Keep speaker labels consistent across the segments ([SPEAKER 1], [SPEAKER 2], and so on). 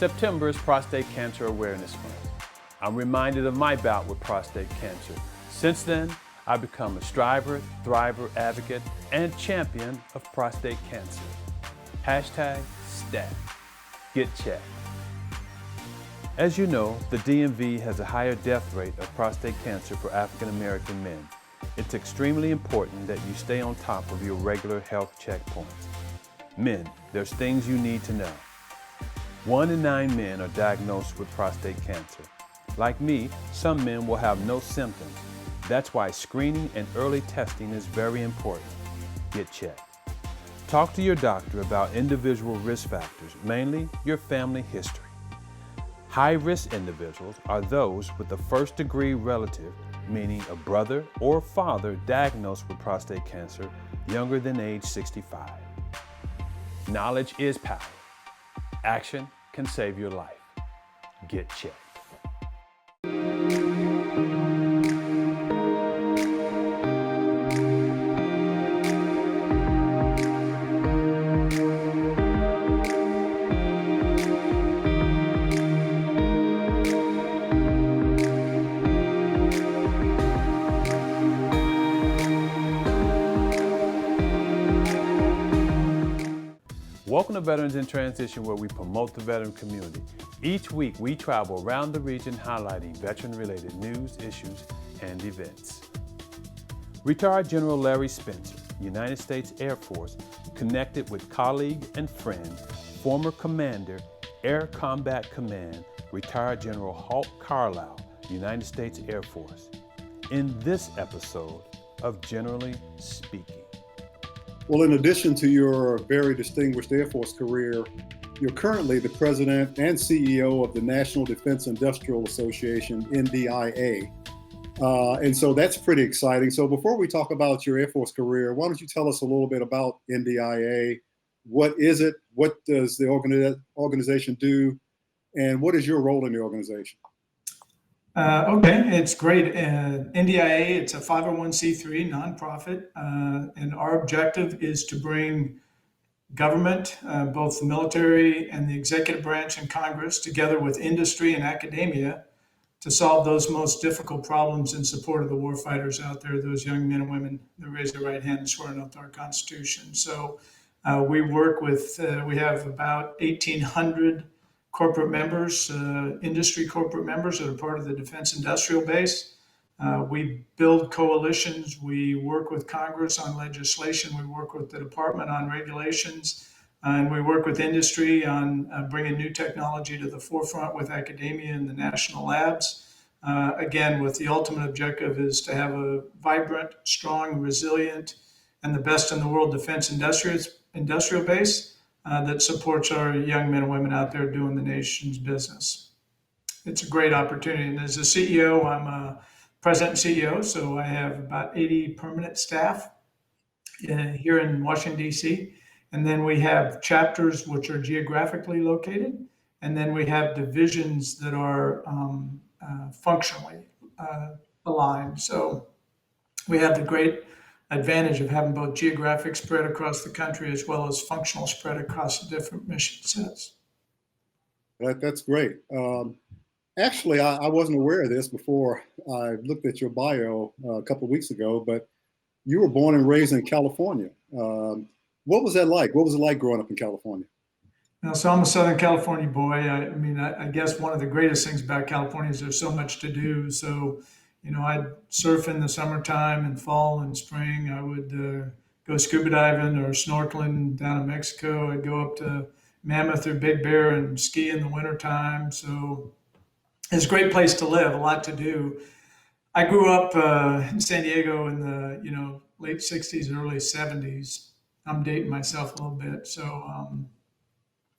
[SPEAKER 1] September is Prostate Cancer Awareness Month. I'm reminded of my bout with prostate cancer. Since then, I've become a striver, thriver, advocate, and champion of prostate cancer. Hashtag STAT. Get checked. As you know, the DMV has a higher death rate of prostate cancer for African American men. It's extremely important that you stay on top of your regular health checkpoints. Men, there's things you need to know. 1 in 9 men are diagnosed with prostate cancer. Like me, some men will have no symptoms. That's why screening and early testing is very important. Get checked. Talk to your doctor about individual risk factors, mainly your family history. High-risk individuals are those with a first-degree relative, meaning a brother or father diagnosed with prostate cancer younger than age 65. Knowledge is power. Action can save your life. Get checked. Welcome to Veterans in Transition, where we promote the veteran community. Each week, we travel around the region highlighting veteran-related news, issues, and events. Retired General Larry Spencer, United States Air Force, connected with colleague and friend, former Commander, Air Combat Command, Retired General Hawk Carlisle, United States Air Force, in this episode of Generally Speaking.
[SPEAKER 2] Well, in addition to your very distinguished Air Force career, you're currently the president and CEO of the National Defense Industrial Association, NDIA. And so that's pretty exciting. So before we talk about your Air Force career, why don't you tell us a little bit about NDIA? What is it? What does the organization do? And what is your role in the organization?
[SPEAKER 3] Okay, it's great. NDIA, it's a 501c3 nonprofit, and our objective is to bring government, both the military and the executive branch and Congress, together with industry and academia to solve those most difficult problems in support of the warfighters out there, those young men and women that raise their right hand and swear an oath to our Constitution. So we work with, we have about 1,800 corporate members, industry corporate members that are part of the defense industrial base. We build coalitions. We work with Congress on legislation. We work with the department on regulations. And we work with industry on bringing new technology to the forefront with academia and the national labs. Again, with the ultimate objective is to have a vibrant, strong, resilient, and the best in the world defense industrial base that supports our young men and women out there doing the nation's business. It's a great opportunity. And as a CEO, I'm a president and CEO, so I have about 80 permanent staff here in Washington, D.C. And then we have chapters which are geographically located. And then we have divisions that are functionally aligned. So we have the great advantage of having both geographic spread across the country as well as functional spread across the different mission sets.
[SPEAKER 2] That's great. Actually, I wasn't aware of this before I looked at your bio a couple of weeks ago, but you were born and raised in California. What was that like? What was it like growing up in California?
[SPEAKER 3] Now, so I'm a Southern California boy. I guess one of the greatest things about California is there's so much to do. So, I'd surf in the summertime and fall and spring. I would go scuba diving or snorkeling down in Mexico. I'd go up to Mammoth or Big Bear and ski in the wintertime. So it's a great place to live, a lot to do. I grew up in San Diego in the late 60s, early 70s. I'm dating myself a little bit. So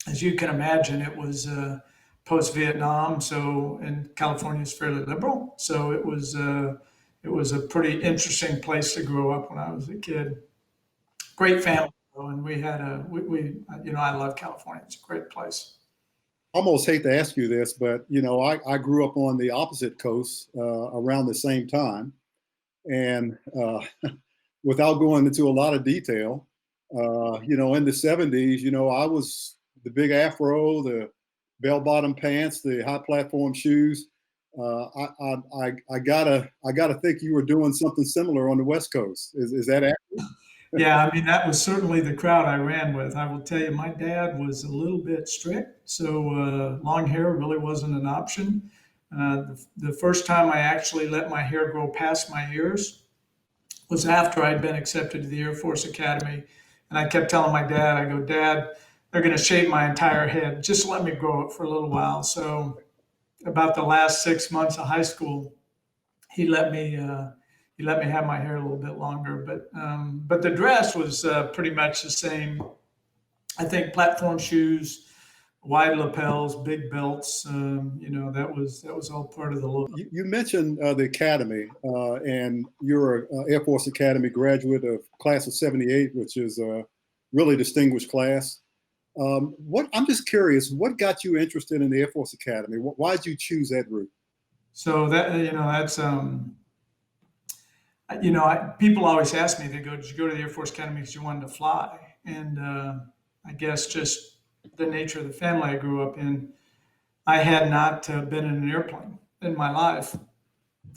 [SPEAKER 3] as you can imagine, it was post-Vietnam, and California is fairly liberal. So it was a pretty interesting place to grow up when I was a kid. Great family, and we had I love California. It's a great place.
[SPEAKER 2] I almost hate to ask you this, but I grew up on the opposite coast around the same time, and without going into a lot of detail, in the 70s, I was the big afro, the bell-bottom pants, the high platform shoes. I gotta think you were doing something similar on the West Coast. Is that accurate?
[SPEAKER 3] Yeah, I mean, that was certainly the crowd I ran with. I will tell you, my dad was a little bit strict, so long hair really wasn't an option. The first time I actually let my hair grow past my ears was after I'd been accepted to the Air Force Academy. And I kept telling my dad, I go, Dad, they're going to shave my entire head. Just let me grow it for a little while. So about the last 6 months of high school, he let me have my hair a little bit longer. But the dress was pretty much the same. I think platform shoes, wide lapels, big belts. That was all part of the look.
[SPEAKER 2] You mentioned the academy, and you're an Air Force Academy graduate of class of '78, which is a really distinguished class. I'm just curious, what got you interested in the Air Force Academy? Why did you choose that route?
[SPEAKER 3] So that's people always ask me, they go, did you go to the Air Force Academy because you wanted to fly? And I guess just the nature of the family I grew up in, I had not been in an airplane in my life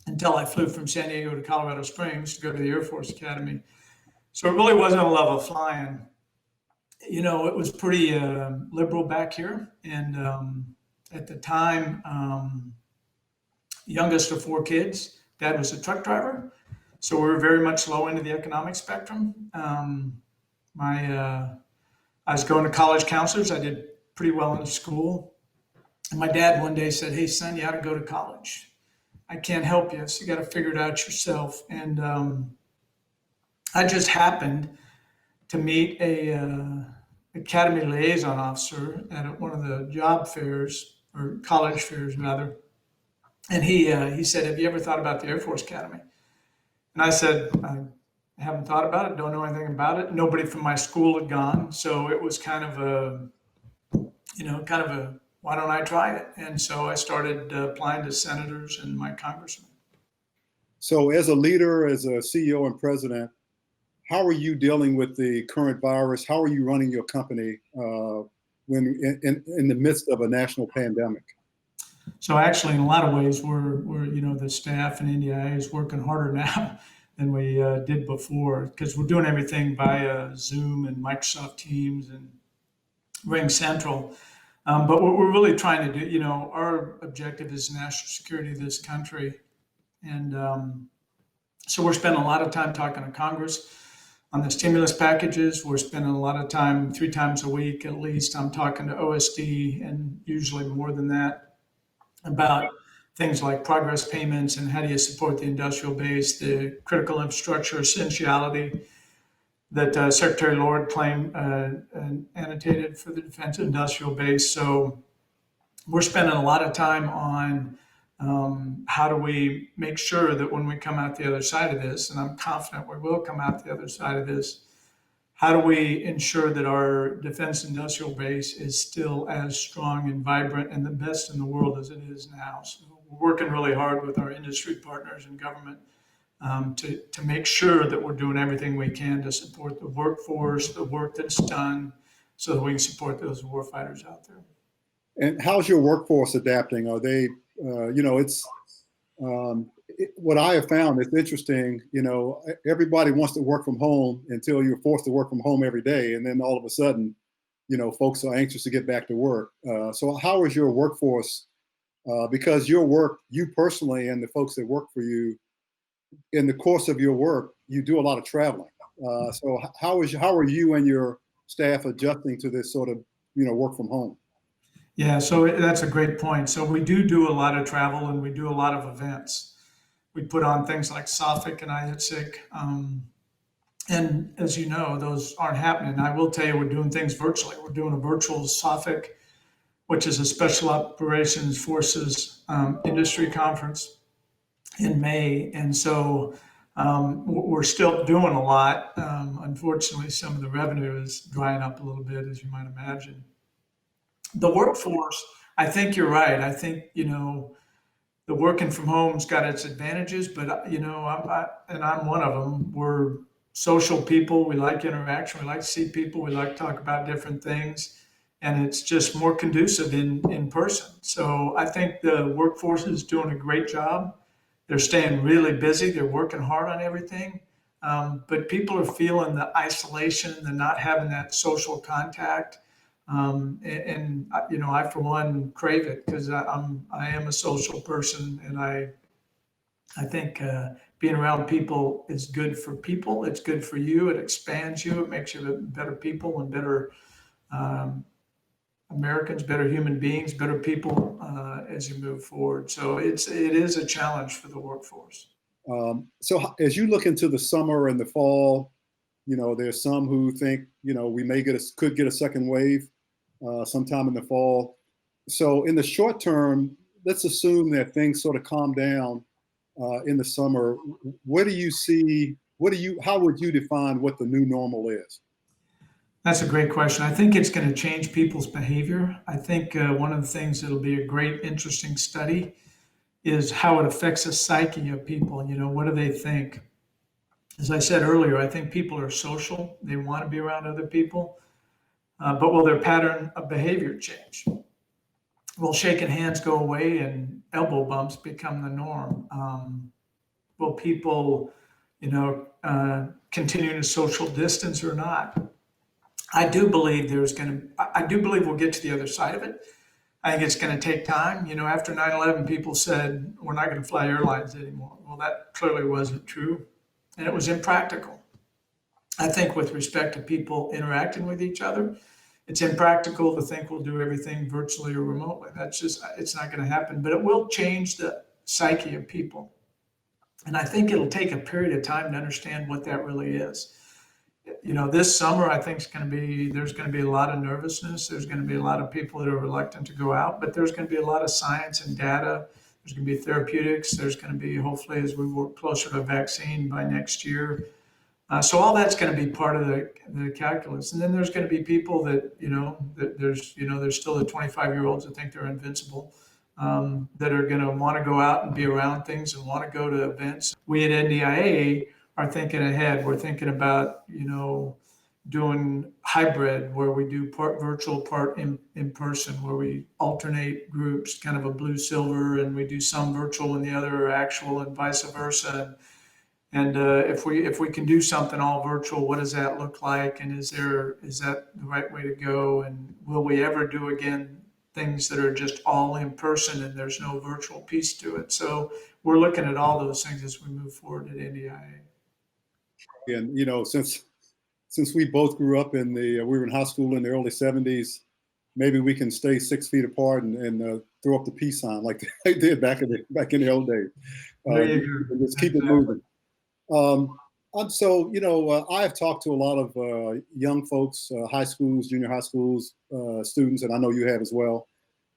[SPEAKER 3] until I flew from San Diego to Colorado Springs to go to the Air Force Academy. So it really wasn't a love of flying. It was pretty liberal back here. And at the time, youngest of 4 kids, dad was a truck driver. So we were very much low into the economic spectrum. I was going to college counselors. I did pretty well in school. And my dad one day said, hey, son, you ought to go to college. I can't help you, so you got to figure it out yourself. And I just happened to meet a academy liaison officer at one of the job fairs, or college fairs rather. And he said, have you ever thought about the Air Force Academy? And I said, I haven't thought about it, don't know anything about it. Nobody from my school had gone. So it was kind of a, why don't I try it? And so I started applying to senators and my congressmen.
[SPEAKER 2] So as a leader, as a CEO and president, how are you dealing with the current virus? How are you running your company when in the midst of a national pandemic?
[SPEAKER 3] So actually, in a lot of ways, we're the staff and NDIA is working harder now than we did before, because we're doing everything via Zoom and Microsoft Teams and Ring Central. But what we're really trying to do, our objective is national security of this country. And so we're spending a lot of time talking to Congress on the stimulus packages. We're spending a lot of time, 3 times a week at least, I'm talking to OSD, and usually more than that, about things like progress payments and how do you support the industrial base, the critical infrastructure essentiality that Secretary Lord claimed and annotated for the defense industrial base. So we're spending a lot of time on how do we make sure that when we come out the other side of this, and I'm confident we will come out the other side of this, how do we ensure that our defense industrial base is still as strong and vibrant and the best in the world as it is now? So we're working really hard with our industry partners and government to make sure that we're doing everything we can to support the workforce, the work that's done, so that we can support those warfighters out there.
[SPEAKER 2] And how's your workforce adapting? Are they, what I have found is interesting, everybody wants to work from home until you're forced to work from home every day. And then all of a sudden, folks are anxious to get back to work. So how is your workforce? Because your work, you personally and the folks that work for you, in the course of your work, you do a lot of traveling. So how are you and your staff adjusting to this sort of, work from home?
[SPEAKER 3] Yeah, so that's a great point. So we do a lot of travel, and we do a lot of events. We put on things like SOFIC and IHSIC. And as you know, those aren't happening. I will tell you, we're doing things virtually. We're doing a virtual SOFIC, which is a Special Operations Forces industry conference in May. And so we're still doing a lot. Unfortunately, some of the revenue is drying up a little bit, as you might imagine. The workforce, I think you're right. I think, the working from home's got its advantages, but, I'm one of them. We're social people. We like interaction. We like to see people. We like to talk about different things. and it's just more conducive in person. So I think the workforce is doing a great job. They're staying really busy. They're working hard on everything. But people are feeling the isolation, the not having that social contact. I for one crave it because I am a social person, and I think being around people is good for people. It's good for you. It expands you. It makes you better people and better um, Americans, better human beings, better people as you move forward. So it is a challenge for the workforce.
[SPEAKER 2] So as you look into the summer and the fall, there's some who think, we could get a second wave sometime in the fall. So in the short term, let's assume that things sort of calm down in the summer. What do you see? How would you define what the new normal is?
[SPEAKER 3] That's a great question. I think it's going to change people's behavior. I think one of the things that'll be a great, interesting study is how it affects the psyche of people. What do they think? As I said earlier, I think people are social. They want to be around other people. But will their pattern of behavior change? Will shaking hands go away and elbow bumps become the norm? Will people, continue to social distance or not? I do believe we'll get to the other side of it. I think it's going to take time. After 9/11, people said, we're not going to fly airlines anymore. Well, that clearly wasn't true, and it was impractical. I think with respect to people interacting with each other, it's impractical to think we'll do everything virtually or remotely. It's not going to happen, but it will change the psyche of people. And I think it'll take a period of time to understand what that really is. This summer, I think there's going to be a lot of nervousness. There's going to be a lot of people that are reluctant to go out, but there's going to be a lot of science and data. There's going to be therapeutics. There's going to be, hopefully, as we work closer to a vaccine by next year. So all that's going to be part of the calculus. And then there's going to be people that, there's still the 25-year-olds that think they're invincible, that are going to want to go out and be around things and want to go to events. We at NDIA are thinking ahead. We're thinking about, doing hybrid, where we do part virtual, part in person, where we alternate groups, kind of a blue silver, and we do some virtual and the other are actual, and vice versa. And if we can do something all virtual, what does that look like? And is that the right way to go? And will we ever do again things that are just all in person and there's no virtual piece to it? So we're looking at all those things as we move forward at NDIA.
[SPEAKER 2] And since we both grew up we were in high school in the early '70s, maybe we can stay 6 feet apart and throw up the peace sign like they did back in the old days. And just keep it moving. I have talked to a lot of young folks, high schools, junior high schools, students, and I know you have as well.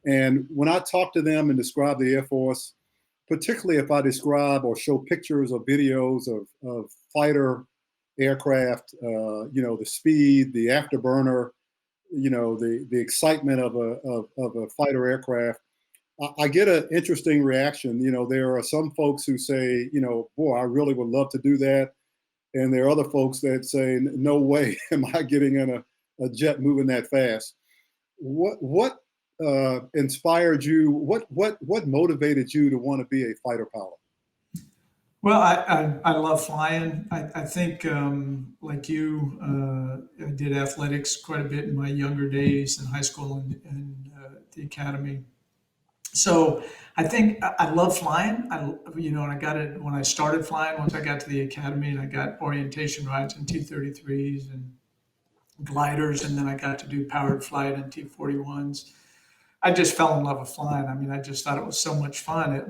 [SPEAKER 2] And when I talk to them and describe the Air Force, particularly if I describe or show pictures or videos of fighter aircraft, the speed, the afterburner, the excitement of a fighter aircraft, I get an interesting reaction. There are some folks who say, boy, I really would love to do that. And there are other folks that say, no way am I getting in a jet moving that fast. What inspired you? What motivated you to want to be a fighter pilot?
[SPEAKER 3] Well, I love flying. I think, like you, I did athletics quite a bit in my younger days in high school and the academy. So I think I love flying. And I got it when I started flying. Once I got to the academy, and I got orientation rides in T-33s and gliders, and then I got to do powered flight in T-41s. I just fell in love with flying. I mean, I just thought it was so much fun.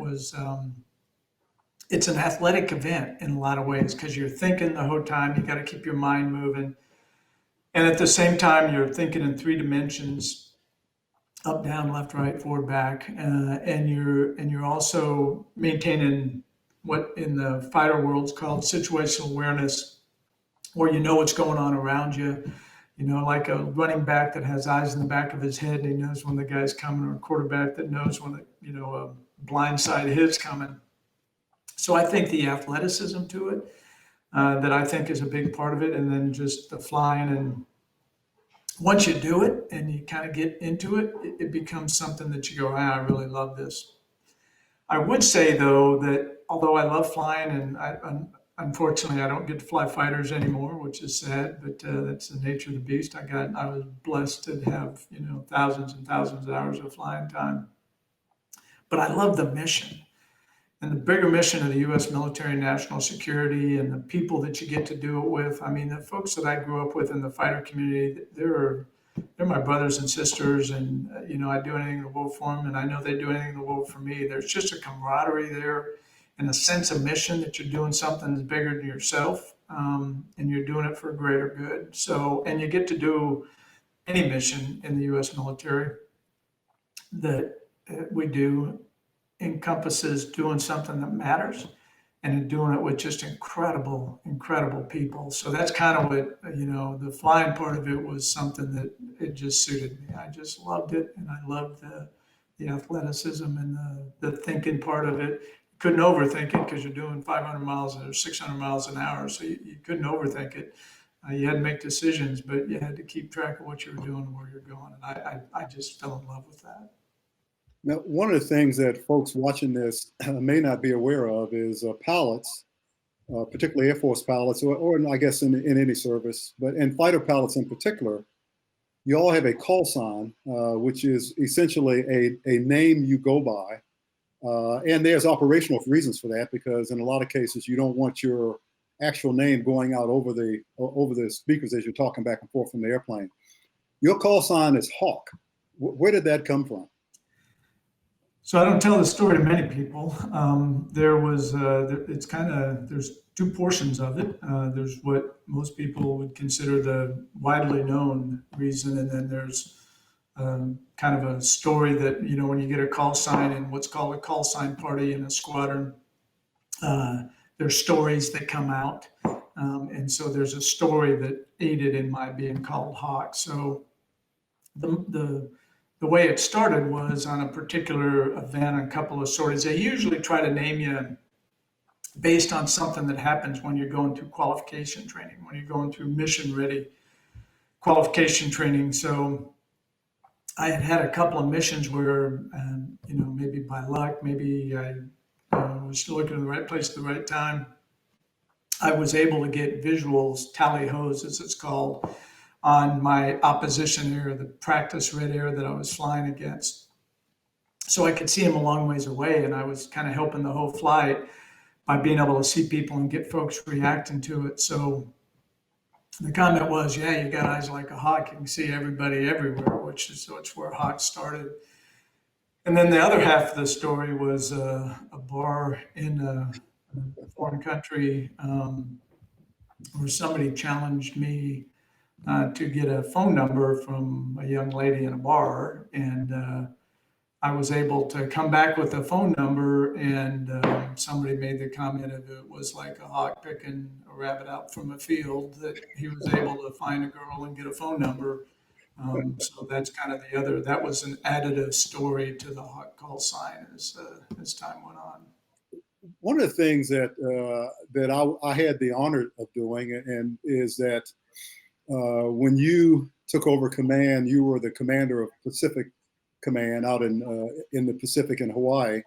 [SPEAKER 3] It's an athletic event in a lot of ways because you're thinking the whole time. You got to keep your mind moving, and at the same time, you're thinking in three dimensions: up, down, left, right, forward, back, and you're also maintaining what in the fighter world is called situational awareness, where you know what's going on around you. Like a running back that has eyes in the back of his head and he knows when the guy's coming, or a quarterback that knows when a blind side hit's coming. So I think the athleticism to it, that I think is a big part of it, and then just the flying once you do it and you kind of get into it, it becomes something that you go, ah, I really love this. I would say though that although I love flying, and unfortunately I don't get to fly fighters anymore, which is sad, but that's the nature of the beast. I was blessed to have thousands and thousands of hours of flying time, but I love the mission and the bigger mission of the U.S. military, national security, and the people that you get to do it with. I mean, the folks that I grew up with in the fighter community, they're my brothers and sisters, and I do anything in the world for them, and I know they do anything in the world for me. There's just a camaraderie there, and a sense of mission that you're doing something that's bigger than yourself, and you're doing it for a greater good. So, and you get to do any mission in the U.S. military that we do encompasses doing something that matters and doing it with just incredible, incredible people. So that's kind of what, the flying part of it was something that it just suited me. I just loved it. And I loved the athleticism and the thinking part of it. Couldn't overthink it because you're doing 500 miles or 600 miles an hour. So you couldn't overthink it. You had to make decisions, but you had to keep track of what you were doing and where you're going. And I just fell in love with that.
[SPEAKER 2] Now, one of the things that folks watching this may not be aware of is pilots, particularly Air Force pilots, or I guess in any service, but in fighter pilots in particular, you all have a call sign, which is essentially a name you go by. And there's operational reasons for that, because in a lot of cases, you don't want your actual name going out over the speakers as you're talking back and forth from the airplane. Your call sign is Hawk. Where did that come from?
[SPEAKER 3] So I don't tell the story to many people. There's two portions of it. There's what most people would consider the widely known reason, and then there's kind of a story that, when you get a call sign in what's called a call sign party in a squadron, there's stories that come out. And so there's a story that aided in my being called Hawk. So the way it started was on a particular event, a couple of sorties. They usually try to name you based on something that happens when you're going through qualification training, when you're going through mission ready qualification training. So I had a couple of missions where, maybe by luck, maybe I was looking in the right place at the right time. I was able to get visuals, tally-hos as it's called, on my opposition air, the practice red air that I was flying against. So I could see them a long ways away, and I was kind of helping the whole flight by being able to see people and get folks reacting to it. So the comment was, yeah, you got eyes like a hawk. You can see everybody everywhere, which is where Hawk started. And then the other half of the story was a bar in a foreign country where somebody challenged me to get a phone number from a young lady in a bar, and I was able to come back with a phone number, and somebody made the comment of it was like a hawk picking a rabbit out from a field, that he was able to find a girl and get a phone number. So that's kind of that was an additive story to the hawk call sign as time went on.
[SPEAKER 2] One of the things that I had the honor of doing, and is that when you took over command, you were the commander of Pacific Command out in the Pacific in Hawaii,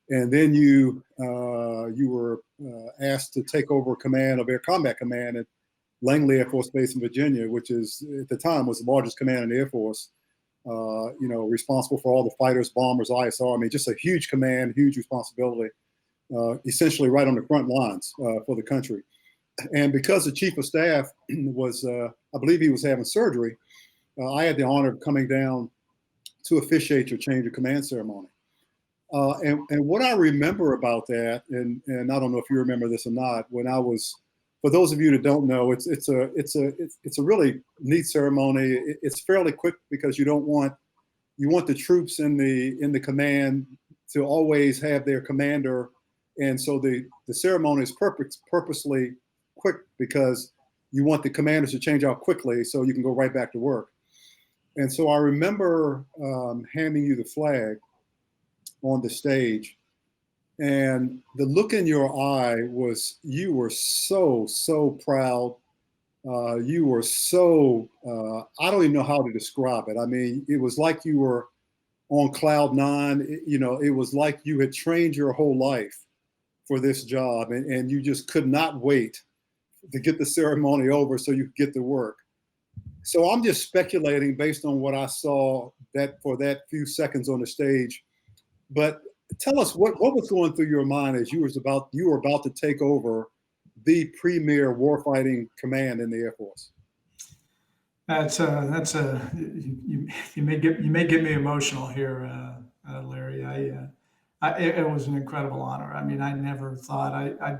[SPEAKER 2] and then you were asked to take over command of Air Combat Command at Langley Air Force Base in Virginia, which is at the time was the largest command in the Air Force. Responsible for all the fighters, bombers, ISR. I mean, just a huge command, huge responsibility. Essentially right on the front lines for the country. And because the chief of staff was, I believe he was having surgery, I had the honor of coming down to officiate your change of command ceremony. And what I remember about that, and I don't know if you remember this or not, when I was, for those of you that don't know, it's a really neat ceremony. It's fairly quick because you want the troops in the command to always have their commander. And so the ceremony is purposely quick because you want the commanders to change out quickly so you can go right back to work. And so I remember handing you the flag on the stage, and the look in your eye was, you were so proud You were so, I don't even know how to describe it. I mean, it was like you were on cloud nine. It was like you had trained your whole life for this job, and you just could not wait to get the ceremony over so you could get to work. So I'm just speculating based on what I saw that for that few seconds on the stage. But tell us what was going through your mind as you were about to take over the premier warfighting command in the Air Force.
[SPEAKER 3] You may get me emotional here, Larry. It was an incredible honor. I mean, I never thought. I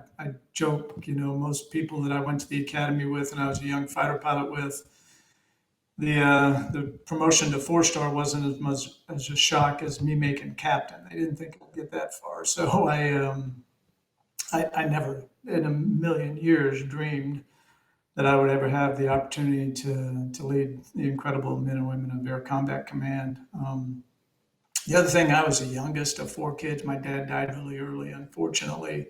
[SPEAKER 3] joke, most people that I went to the academy with and I was a young fighter pilot with, the promotion to 4-star wasn't as much as a shock as me making captain. They didn't think I'd get that far. So I never in a million years dreamed that I would ever have the opportunity to lead the incredible men and women of Air Combat Command. The other thing, I was the youngest of 4 kids. My dad died really early, unfortunately.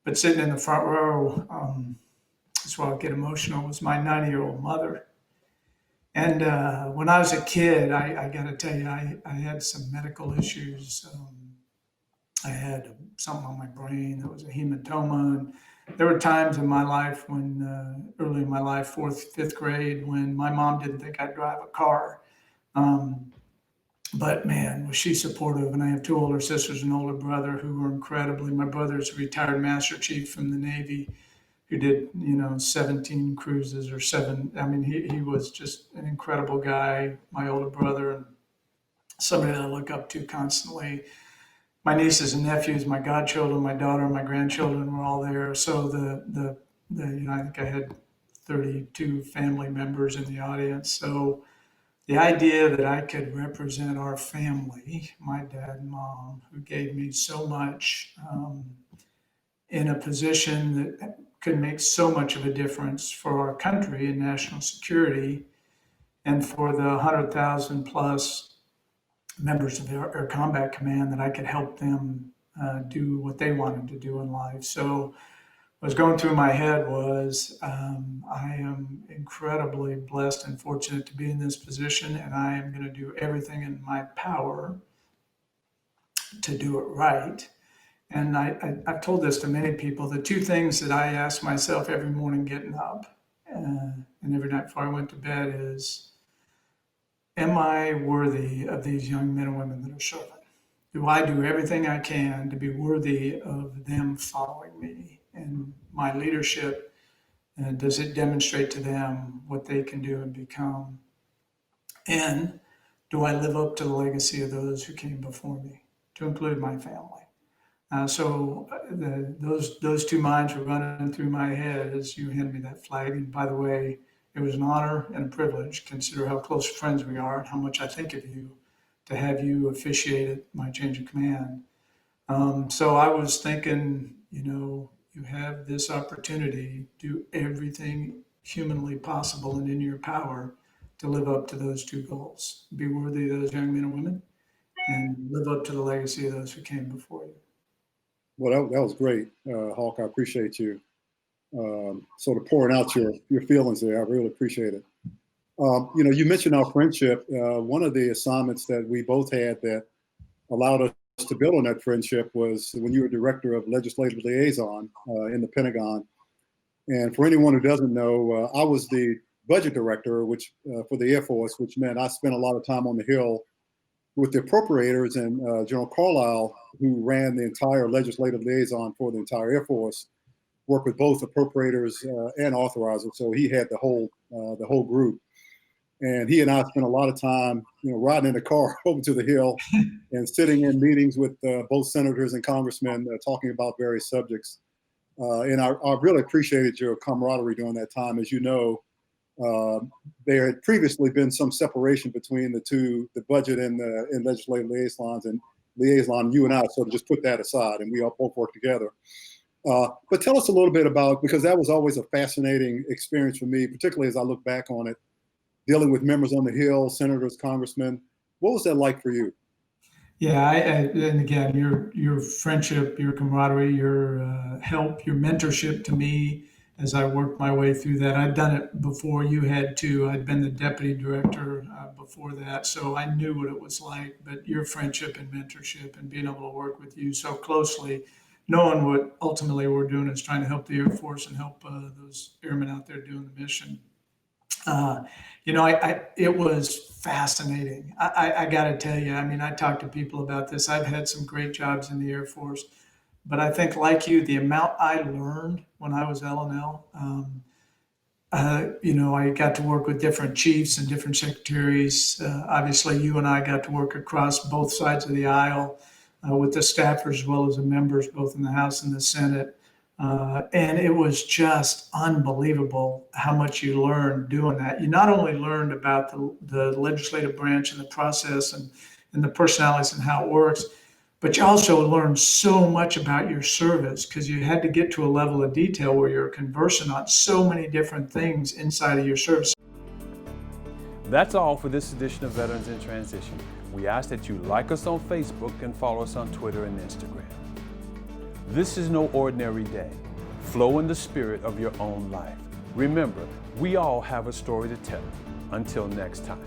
[SPEAKER 3] But sitting in the front row, that's why I get emotional, was my 90-year-old mother. And when I was a kid, I got to tell you, I had some medical issues. I had something on my brain that was a hematoma. And there were times in my life when, early in my life, 4th, 5th grade, when my mom didn't think I'd drive a car. But man, was she supportive. And I have 2 older sisters and an older brother who were incredibly, my brother's a retired Master Chief from the Navy who did, 17 cruises or 7. I mean, he was just an incredible guy, my older brother, and somebody that I look up to constantly. My nieces and nephews, my godchildren, my daughter, and my grandchildren were all there. So I think I had 32 family members in the audience. So the idea that I could represent our family, my dad and mom, who gave me so much, in a position that could make so much of a difference for our country and national security, and for the 100,000 plus members of Air Combat Command, that I could help them do what they wanted to do in life. So what was going through my head was, I am incredibly blessed and fortunate to be in this position, and I am going to do everything in my power to do it right. And I've told this to many people. The 2 things that I ask myself every morning getting up and every night before I went to bed is, am I worthy of these young men and women that are serving? Do I do everything I can to be worthy of them following me and my leadership? And does it demonstrate to them what they can do and become? And do I live up to the legacy of those who came before me, to include my family? Those 2 minds were running through my head as you handed me that flag. And by the way, it was an honor and a privilege, consider how close friends we are and how much I think of you, to have you officiate at my change of command. So I was thinking, you have this opportunity, do everything humanly possible and in your power to live up to those 2 goals, be worthy of those young men and women, and live up to the legacy of those who came before you.
[SPEAKER 2] Well, that was great, Hawk. I appreciate you sort of pouring out your feelings there. I really appreciate it. You mentioned our friendship. One of the assignments that we both had that allowed us to build on that friendship was when you were director of legislative liaison in the Pentagon. And for anyone who doesn't know, I was the budget director, which for the Air Force, which meant I spent a lot of time on the Hill with the appropriators, and General Carlisle, who ran the entire legislative liaison for the entire Air Force, worked with both appropriators and authorizers. So he had the whole group. And he and I spent a lot of time, riding in the car over to the Hill and sitting in meetings with both senators and congressmen talking about various subjects. And I really appreciated your camaraderie during that time. As you know, there had previously been some separation between the 2, the budget and legislative liaisons, and liaison, you and I sort of just put that aside, and we all both worked together. But tell us a little bit about, because that was always a fascinating experience for me, particularly as I look back on it, dealing with members on the Hill, senators, congressmen. What was that like for you?
[SPEAKER 3] Yeah, and again, your friendship, your camaraderie, your help, your mentorship to me as I worked my way through that. I'd done it before you had too. I'd been the deputy director before that, so I knew what it was like. But your friendship and mentorship and being able to work with you so closely, knowing what ultimately we're doing is trying to help the Air Force and help those airmen out there doing the mission. It was fascinating. I got to tell you, I mean, I talk to people about this. I've had some great jobs in the Air Force, but I think, like you, the amount I learned when I was L&L, I got to work with different chiefs and different secretaries. Obviously, you and I got to work across both sides of the aisle with the staffers as well as the members, both in the House and the Senate. And it was just unbelievable how much you learned doing that. You not only learned about the legislative branch and the process and the personalities and how it works, but you also learned so much about your service because you had to get to a level of detail where you're conversing on so many different things inside of your service.
[SPEAKER 1] That's all for this edition of Veterans in Transition. We ask that you like us on Facebook and follow us on Twitter and Instagram. This is no ordinary day. Flow in the spirit of your own life. Remember, we all have a story to tell. Until next time.